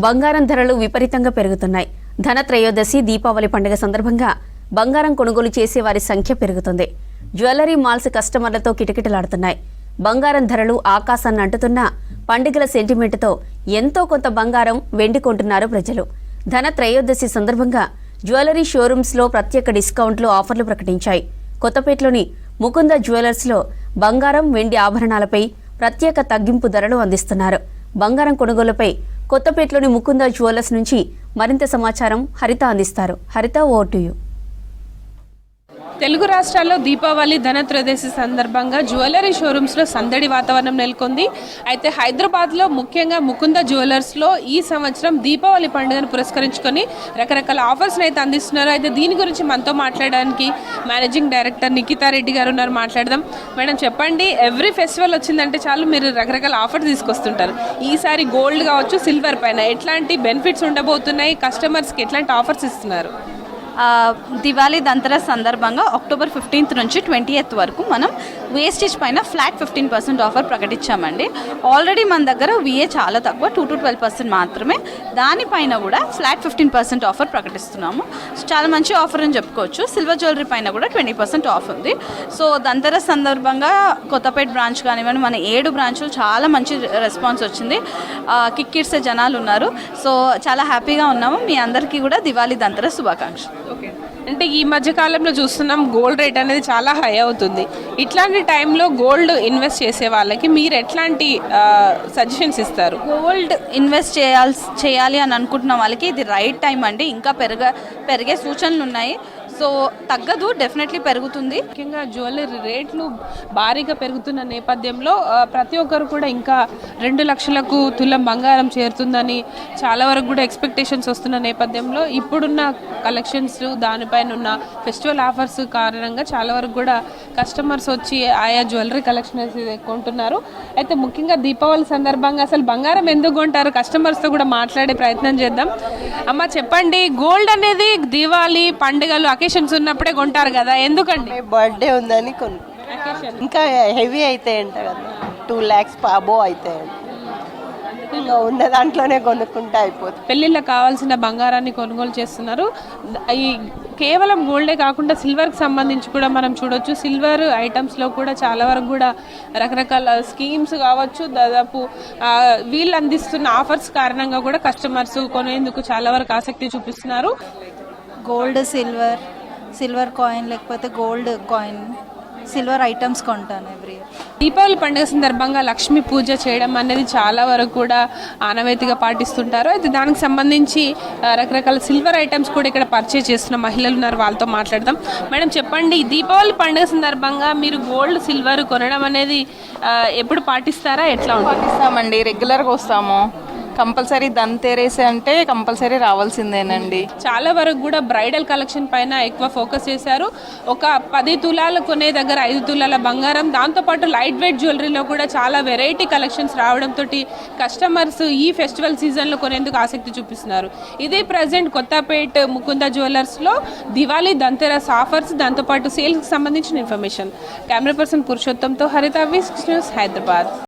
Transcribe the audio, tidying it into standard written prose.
బంగారం ధరలు విపరీతంగా పెరుగుతున్నాయి. ధనత్రయోదశి, దీపావళి పండుగ సందర్భంగా బంగారం కొనుగోలు చేసే వారి సంఖ్య పెరుగుతుంది. జ్యువెలరీ మాల్స్ కస్టమర్లతో కిటకిటలాడుతున్నాయి. బంగారం ధరలు ఆకాశాన్ని అంటుతున్న పండుగల సెంటిమెంట్తో ఎంతో కొంత బంగారం, వెండి కొంటున్నారు ప్రజలు. ధనత్రయోదశి సందర్భంగా జ్యువెలరీ షోరూమ్స్లో ప్రత్యేక డిస్కౌంట్లు, ఆఫర్లు ప్రకటించాయి. కొత్తపేటలోని ముకుంద జ్యువెలర్స్లో బంగారం, వెండి ఆభరణాలపై ప్రత్యేక తగ్గింపు ధరలు అందిస్తున్నారు. బంగారం కొనుగోలుపై కొత్తపేటలోని ముకుంద జ్యువెలర్స్ నుంచి మరింత సమాచారం హరిత అందిస్తారు. హరిత, ఓవర్ టు యు. తెలుగు రాష్ట్రాల్లో దీపావళి, ధనత్రయోదశి సందర్భంగా జ్యువెలరీ షోరూమ్స్లో సందడి వాతావరణం నెలకొంది. అయితే హైదరాబాద్లో ముఖ్యంగా ముకుంద జ్యువెలర్స్లో ఈ సంవత్సరం దీపావళి పండుగను పురస్కరించుకొని రకరకాల ఆఫర్స్ని అయితే అందిస్తున్నారు. అయితే దీని గురించి మనతో మాట్లాడడానికి మేనేజింగ్ డైరెక్టర్ నిఖితా రెడ్డి గారు ఉన్నారు. మాట్లాడదాం. మేడం, చెప్పండి, ఎవ్రీ ఫెస్టివల్ వచ్చిందంటే చాలు మీరు రకరకాల ఆఫర్స్ తీసుకొస్తుంటారు. ఈసారి గోల్డ్ కావచ్చు, సిల్వర్ పైన ఎట్లాంటి బెనిఫిట్స్ ఉండబోతున్నాయి, కస్టమర్స్కి ఎట్లాంటి ఆఫర్స్ ఇస్తున్నారు? దివాళీ దంతరస్ సందర్భంగా అక్టోబర్ 15th నుంచి 20th వరకు మనం వేస్టేజ్ పైన ఫ్లాట్ 15% ఆఫర్ ప్రకటించామండి. ఆల్రెడీ మన దగ్గర విఏ చాలా తక్కువ, 2 to 12% మాత్రమే. దానిపైన కూడా ఫ్లాట్ 15% ఆఫర్ ప్రకటిస్తున్నాము. చాలా మంచి ఆఫర్ అని చెప్పుకోవచ్చు. సిల్వర్ జ్యువెలరీ పైన కూడా 20% ఆఫ్ ఉంది. సో దంతరస్ సందర్భంగా కొత్తపేట బ్రాంచ్ కానివ్వండి, మన 7 బ్రాంచ్లు చాలా మంచి రెస్పాన్స్ వచ్చింది. కిక్కిడ్సే జనాలు ఉన్నారు. సో చాలా హ్యాపీగా ఉన్నాము. మీ అందరికీ కూడా దివాళీ దంతరస్ శుభాకాంక్షలు. ఓకే, అంటే ఈ మధ్య కాలంలో చూస్తున్నాం గోల్డ్ రేట్ అనేది చాలా హై అవుతుంది. ఇట్లాంటి టైంలో గోల్డ్ ఇన్వెస్ట్ చేసే వాళ్ళకి మీరు ఎట్లాంటి సజెషన్స్ ఇస్తారు? గోల్డ్ ఇన్వెస్ట్ చేయాలి అని అనుకుంటున్న వాళ్ళకి ఇది రైట్ టైం అండి. ఇంకా పెరిగే సూచనలు ఉన్నాయి. సో తగ్గదు, డెఫినెట్లీ పెరుగుతుంది. ముఖ్యంగా జ్యువెలరీ రేట్లు భారీగా పెరుగుతున్న నేపథ్యంలో ప్రతి ఒక్కరు కూడా ఇంకా 2 లక్షలకు తులం బంగారం చేరుతుందని చాలా వరకు కూడా ఎక్స్పెక్టేషన్స్ వస్తున్న నేపథ్యంలో ఇప్పుడున్న కలెక్షన్స్, దానిపైన ఉన్న ఫెస్టివల్ ఆఫర్స్ కారణంగా చాలా వరకు కూడా కస్టమర్స్ వచ్చి ఆయా జ్యువెలరీ కలెక్షన్స్ కొంటున్నారు. అయితే ముఖ్యంగా దీపావళి సందర్భంగా అసలు బంగారం ఎందుకు కొంటారు, కస్టమర్స్తో కూడా మాట్లాడే ప్రయత్నం చేద్దాం. అమ్మ, చెప్పండి, గోల్డ్ అనేది దీపావళి పండుగలు అకేషన్స్ ఉన్నప్పుడే కొంటారు కదా, ఎందుకండి? బర్త్డే ఉందని ఇంకా హెవీ అయితే అంట కదా, 2 lakhs అబో అయితే ఇంకా ఉన్న దాంట్లోనే కొనుక్కుంటే అయిపోతుంది. పెళ్ళిళ్ళకి కావాల్సిన బంగారాన్ని కొనుగోలు చేస్తున్నారు. ఈ కేవలం గోల్డే కాకుండా సిల్వర్కి సంబంధించి కూడా మనం చూడొచ్చు. సిల్వర్ ఐటమ్స్లో కూడా చాలా వరకు కూడా రకరకాల స్కీమ్స్ కావచ్చు, దాదాపు వీళ్ళు అందిస్తున్న ఆఫర్స్ కారణంగా కూడా కస్టమర్స్ కొనేందుకు చాలా వరకు ఆసక్తి చూపిస్తున్నారు. గోల్డ్, సిల్వర్ కాయిన్, లేకపోతే గోల్డ్ కాయిన్, సిల్వర్ ఐటమ్స్ కొంటాను ఎవ్రీ ఇయర్. దీపావళి పండుగ సందర్భంగా లక్ష్మీ పూజ చేయడం అనేది చాలా వరకు కూడా ఆనవాయితీగా పాటిస్తుంటారు. అయితే దానికి సంబంధించి రకరకాల సిల్వర్ ఐటమ్స్ కూడా ఇక్కడ పర్చేజ్ చేస్తున్న మహిళలు ఉన్నారు, వాళ్ళతో మాట్లాడదాం. మేడం, చెప్పండి, దీపావళి పండుగ సందర్భంగా మీరు గోల్డ్, సిల్వర్ కొనడం అనేది ఎప్పుడు పాటిస్తారా, ఎట్లా ఉంటుంది? పాటిస్తామండి, రెగ్యులర్గా వస్తాము. కంపల్సరీ ధన్తెరస్ అంటే కంపల్సరీ రావాల్సిందేనండి. చాలా వరకు కూడా బ్రైడల్ కలెక్షన్ పైన ఎక్కువ ఫోకస్ చేశారు. ఒక 10 తులాలు కొనే దగ్గర 5 తులాల బంగారం, దాంతోపాటు లైట్ వెయిట్ జ్యువెలరీలో కూడా చాలా వెరైటీ కలెక్షన్స్ రావడంతో కస్టమర్స్ ఈ ఫెస్టివల్ సీజన్లో కొనేందుకు ఆసక్తి చూపిస్తున్నారు. ఇదే ప్రజెంట్ కొత్తపేట ముకుంద జ్యువెలర్స్లో దివాళీ, ధన్తెరస్ ఆఫర్స్, దాంతోపాటు సేల్స్కి సంబంధించిన ఇన్ఫర్మేషన్. కెమెరా పర్సన్ పురుషోత్తంతో హరిత, న్యూస్, హైదరాబాద్.